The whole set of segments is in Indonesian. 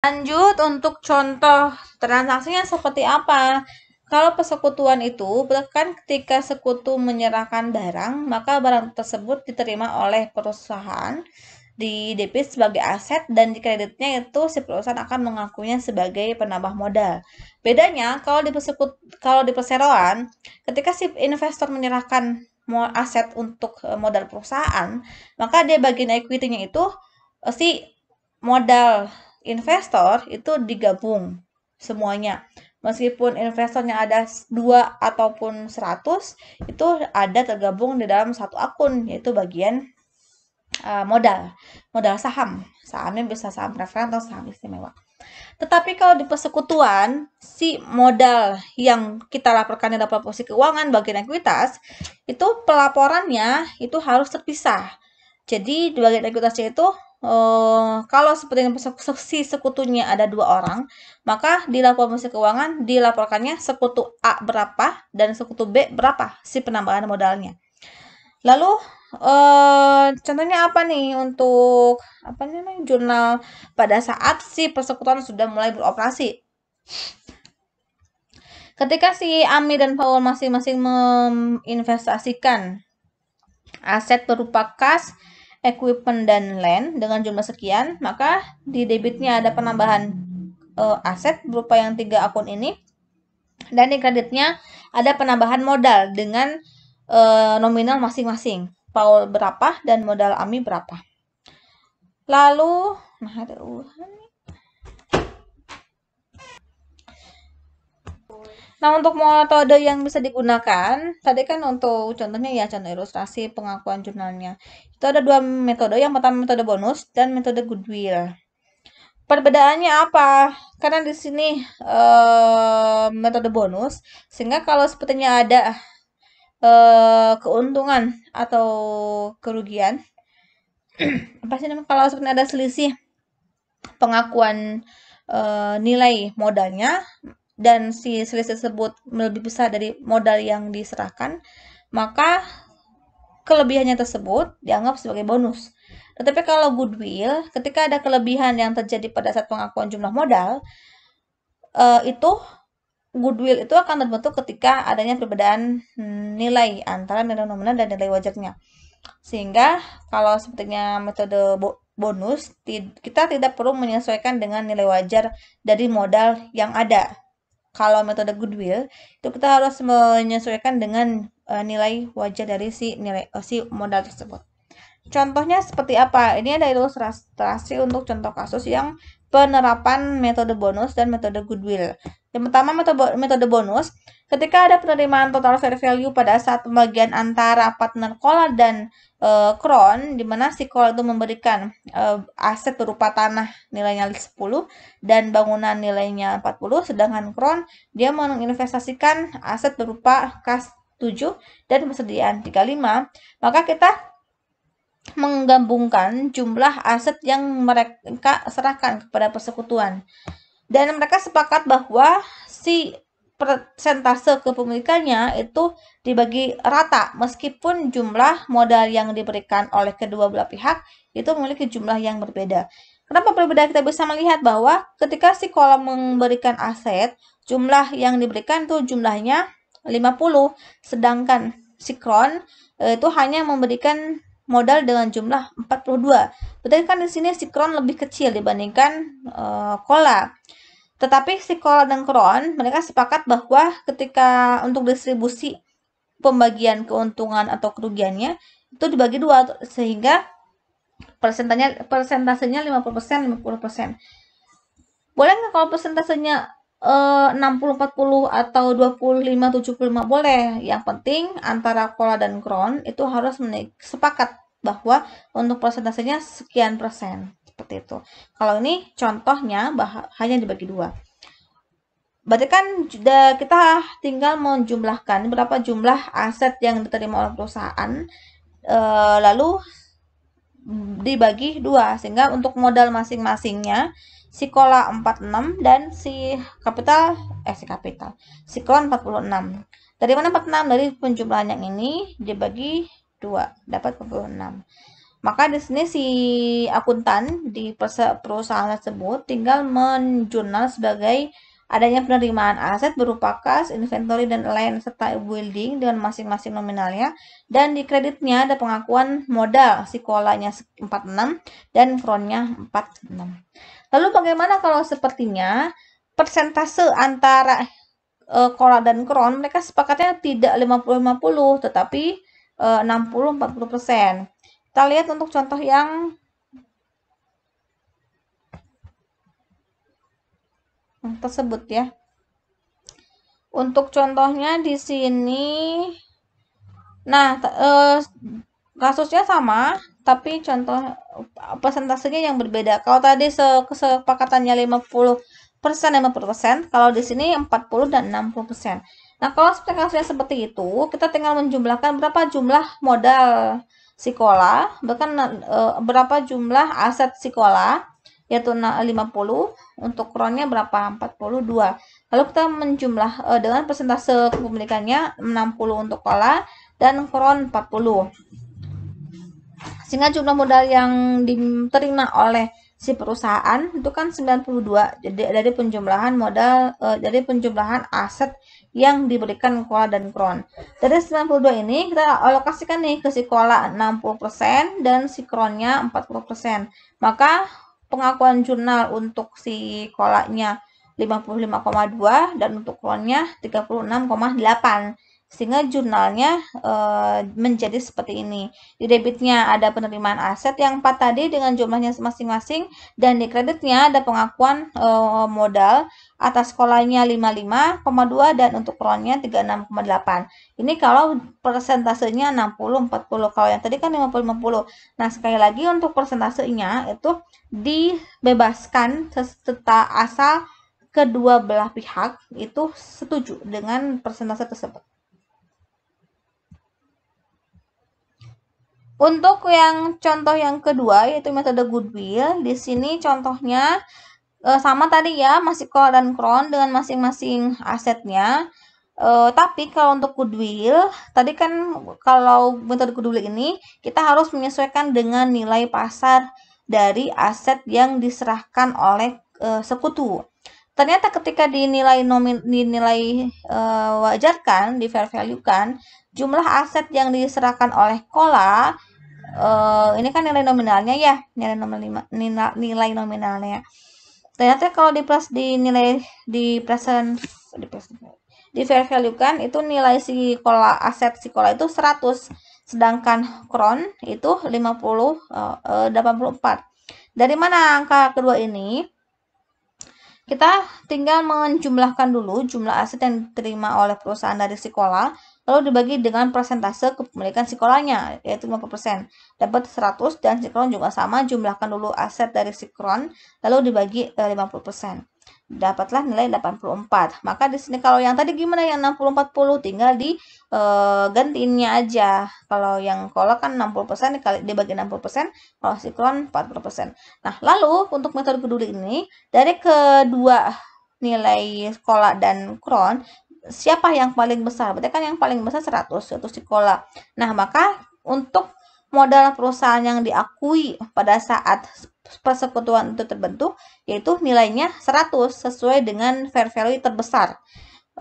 Lanjut untuk contoh transaksinya seperti apa? Kalau persekutuan itu, kan ketika sekutu menyerahkan barang, maka barang tersebut diterima oleh perusahaan, di debit sebagai aset, dan di kreditnya itu si perusahaan akan mengakuinya sebagai penambah modal. Bedanya kalau di perseroan, ketika si investor menyerahkan aset untuk modal perusahaan, maka dia bagian equity-nya itu si modal investor itu digabung semuanya. Meskipun investornya ada 2 ataupun 100, itu ada tergabung di dalam satu akun, yaitu bagian modal saham. Sahamnya bisa saham preferen atau saham istimewa. Tetapi kalau di persekutuan, si modal yang kita laporkan di laporan posisi keuangan bagian ekuitas, itu pelaporannya itu harus terpisah. Jadi di bagian ekuitasnya itu kalau seperti si sekutunya ada 2 orang, maka di laporan posisi keuangan dilaporkannya sekutu A berapa dan sekutu B berapa si penambahan modalnya. Lalu contohnya apa nih untuk apa namanya jurnal pada saat si persekutuan sudah mulai beroperasi. Ketika si Ami dan Paul masing-masing menginvestasikan aset berupa kas, equipment, dan land dengan jumlah sekian, maka di debitnya ada penambahan aset berupa yang 3 akun ini, dan di kreditnya ada penambahan modal dengan nominal masing-masing. Paul berapa dan modal Ami berapa. Lalu, nah ada Nah, untuk metode yang bisa digunakan, tadi kan untuk contohnya ya, contoh ilustrasi pengakuan jurnalnya. Itu ada 2 metode, yang pertama metode bonus dan metode goodwill. Perbedaannya apa? Karena di sini metode bonus, sehingga kalau sepertinya ada keuntungan atau kerugian, apa sih namanya? Kalau sepertinya ada selisih pengakuan nilai modalnya, dan si selisih tersebut lebih besar dari modal yang diserahkan, maka kelebihannya tersebut dianggap sebagai bonus. Tetapi kalau goodwill, ketika ada kelebihan yang terjadi pada saat pengakuan jumlah modal, itu goodwill itu akan terbentuk ketika adanya perbedaan nilai antara nilai nominal dan nilai wajarnya. Sehingga kalau sepertinya metode bonus, kita tidak perlu menyesuaikan dengan nilai wajar dari modal yang ada. Kalau metode goodwill, itu kita harus menyesuaikan dengan nilai wajar dari si modal tersebut. Contohnya seperti apa? Ini ada ilustrasi untuk contoh kasus yang penerapan metode bonus dan metode goodwill. Yang pertama metode bonus, ketika ada penerimaan total fair value pada saat pembagian antara partner Kola dan Kron, di mana si Kola itu memberikan aset berupa tanah nilainya 10 dan bangunan nilainya 40, sedangkan Kron dia menginvestasikan aset berupa kas 7 dan persediaan 35, maka kita menggabungkan jumlah aset yang mereka serahkan kepada persekutuan. Dan mereka sepakat bahwa si persentase kepemilikannya itu dibagi rata, meskipun jumlah modal yang diberikan oleh kedua belah pihak itu memiliki jumlah yang berbeda. Kenapa berbeda? Kita bisa melihat bahwa ketika si Kola memberikan aset, jumlah yang diberikan itu jumlahnya 50, sedangkan si Kron itu hanya memberikan modal dengan jumlah 42. Berarti kan di sini si Kron lebih kecil dibandingkan Kola. Tetapi si Kola dan Kron, mereka sepakat bahwa ketika untuk distribusi pembagian keuntungan atau kerugiannya, itu dibagi 2, sehingga persentasenya 50%, 50%. Boleh nggak kalau persentasenya 60-40 atau 25-75? Boleh. Yang penting antara Kola dan Kron itu harus sepakat bahwa untuk persentasenya sekian persen. Seperti itu. Kalau ini contohnya hanya dibagi 2. Berarti kan kita tinggal menjumlahkan berapa jumlah aset yang diterima oleh perusahaan, lalu dibagi 2, sehingga untuk modal masing-masingnya si Kola 46 dan si Kron 46. Dari mana 46? Dari penjumlahan yang ini dibagi 2 dapat 46. Maka di sini si akuntan di perusahaan tersebut tinggal menjurnal sebagai adanya penerimaan aset berupa kas, inventory, dan lain serta building dengan masing-masing nominalnya. Dan di kreditnya ada pengakuan modal si kolanya 46 dan kronnya 46. Lalu bagaimana kalau sepertinya persentase antara kola dan kron mereka sepakatnya tidak 50-50 tetapi 60-40%. Kita lihat untuk contoh yang tersebut ya. Untuk contohnya di sini, nah kasusnya sama, tapi contoh persentasenya yang berbeda. Kalau tadi kesepakatannya 50%, kalau di sini 40 dan 60%. Nah, kalau kasusnya seperti itu, kita tinggal menjumlahkan berapa jumlah modal sekolah, bahkan berapa jumlah aset sekolah, yaitu 50, untuk kronnya berapa? 42. Lalu kita menjumlah dengan persentase kepemilikannya 60 untuk kola dan kron 40. Sehingga jumlah modal yang diterima oleh si perusahaan itu kan 92. Jadi dari penjumlahan modal dari penjumlahan aset yang diberikan kola dan kron. Dari 92 ini kita alokasikan nih ke si kola 60% dan si kronnya 40%. Maka pengakuan jurnal untuk si kolanya 55,2 dan untuk kronnya 36,8. Sehingga jurnalnya menjadi seperti ini. Di debitnya ada penerimaan aset yang 4 tadi dengan jumlahnya masing-masing, dan di kreditnya ada pengakuan modal atas kolanya 55,2 dan untuk kronnya 36,8. Ini kalau persentasenya 60-40. Kalau yang tadi kan 50-50. Nah, sekali lagi untuk persentasenya itu dibebaskan asal kedua belah pihak itu setuju dengan persentase tersebut. Untuk yang contoh yang kedua yaitu metode goodwill, di sini contohnya sama tadi ya, masih kola dan kron dengan masing-masing asetnya. Tapi kalau untuk goodwill, tadi kan kalau metode goodwill ini kita harus menyesuaikan dengan nilai pasar dari aset yang diserahkan oleh sekutu. Ternyata ketika dinilai wajarkan, di fair value kan, jumlah aset yang diserahkan oleh kola ini kan nilai nominalnya ya, nilai nominalnya. Ternyata kalau di fair value kan itu nilai si kola aset si kola itu 100, sedangkan kron itu 84. Dari mana angka kedua ini? Kita tinggal menjumlahkan dulu jumlah aset yang diterima oleh perusahaan dari si kola, lalu dibagi dengan persentase kepemilikan si kolanya, yaitu 50%. Dapat 100 dan si kron juga sama, jumlahkan dulu aset dari si kron, lalu dibagi 50%. Dapatlah nilai 84. Maka di sini kalau yang tadi gimana yang 60-40 tinggal gantiinnya aja. Kalau yang kola kan 60% dibagi 60%, kalau si kron 40%. Nah, lalu untuk metode kedua ini dari kedua nilai kola dan kron, siapa yang paling besar? Berarti kan yang paling besar 100, yaitu si kola. Nah, maka untuk modal perusahaan yang diakui pada saat persekutuan itu terbentuk, yaitu nilainya 100 sesuai dengan fair value terbesar,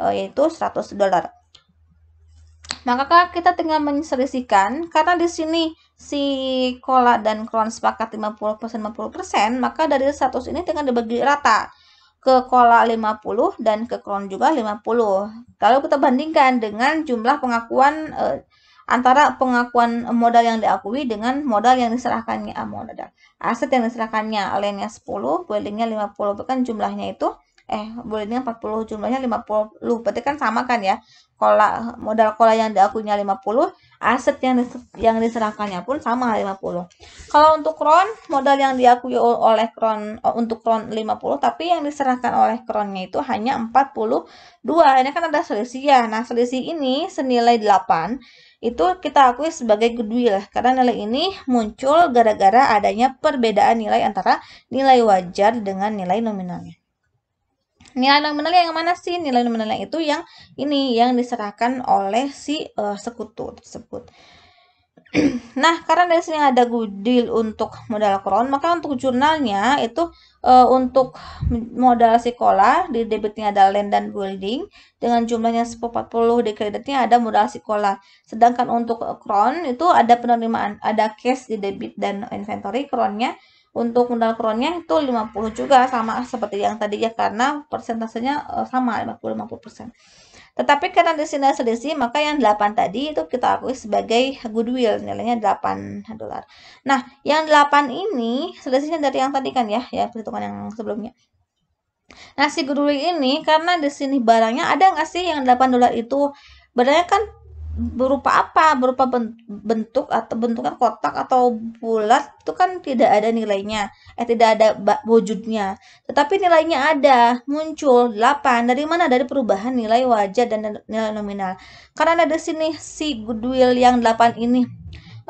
yaitu $100. Maka kita tinggal menyelisihkan, karena di sini si kola dan kron sepakat 50%, maka dari 100 ini tinggal dibagi rata ke kola 50 dan ke kron juga 50. Kalau kita bandingkan dengan jumlah pengakuan antara pengakuan modal yang diakui dengan modal yang diserahkannya, aset yang diserahkannya, lainnya 10, buildingnya 50, kan jumlahnya itu buildingnya 40, jumlahnya 50, berarti kan sama kan ya, modal kola yang diakuinya 50, aset yang diserahkannya pun sama 50. Kalau untuk kron, modal yang diakui oleh kron untuk kron 50, tapi yang diserahkan oleh kronnya itu hanya 42. Ini kan ada selisih ya. Nah, selisih ini senilai 8 itu kita akui sebagai goodwill, karena nilai ini muncul gara-gara adanya perbedaan nilai antara nilai wajar dengan nilai nominalnya. Nilai nominalnya yang mana sih? Nilai nominalnya itu yang ini yang diserahkan oleh si sekutu tersebut. Nah, karena dari sini ada goodwill untuk modal crown, maka untuk jurnalnya itu untuk modal sekolah di debitnya ada land dan building dengan jumlahnya 40, di kreditnya ada modal sekolah. Sedangkan untuk crown itu ada penerimaan, ada cash di debit dan inventory. Crownnya untuk modal crownnya itu 50 juga, sama seperti yang tadi ya, karena persentasenya sama 50-50%. Tetapi karena di sini ada selisih, maka yang 8 tadi itu kita akui sebagai goodwill, nilainya 8 dolar. Nah, yang 8 ini selisihnya dari yang tadi kan ya, perhitungan yang sebelumnya. Nah, si goodwill ini karena di sini barangnya ada nggak sih yang 8 dolar itu? Barangnya kan berupa apa? Berupa bentuk atau bentuknya kotak atau bulat, itu kan tidak ada nilainya. Tidak ada wujudnya. Tetapi nilainya ada, muncul 8. Dari mana? Dari perubahan nilai wajah dan nilai nominal. Karena ada di sini si goodwill yang 8 ini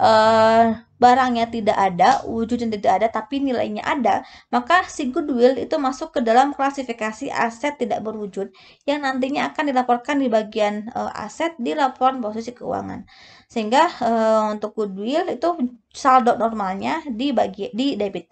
eh, barangnya tidak ada, wujudnya tidak ada, tapi nilainya ada, maka si goodwill itu masuk ke dalam klasifikasi aset tidak berwujud yang nantinya akan dilaporkan di bagian aset di laporan posisi keuangan. Sehingga untuk goodwill itu saldo normalnya di debit.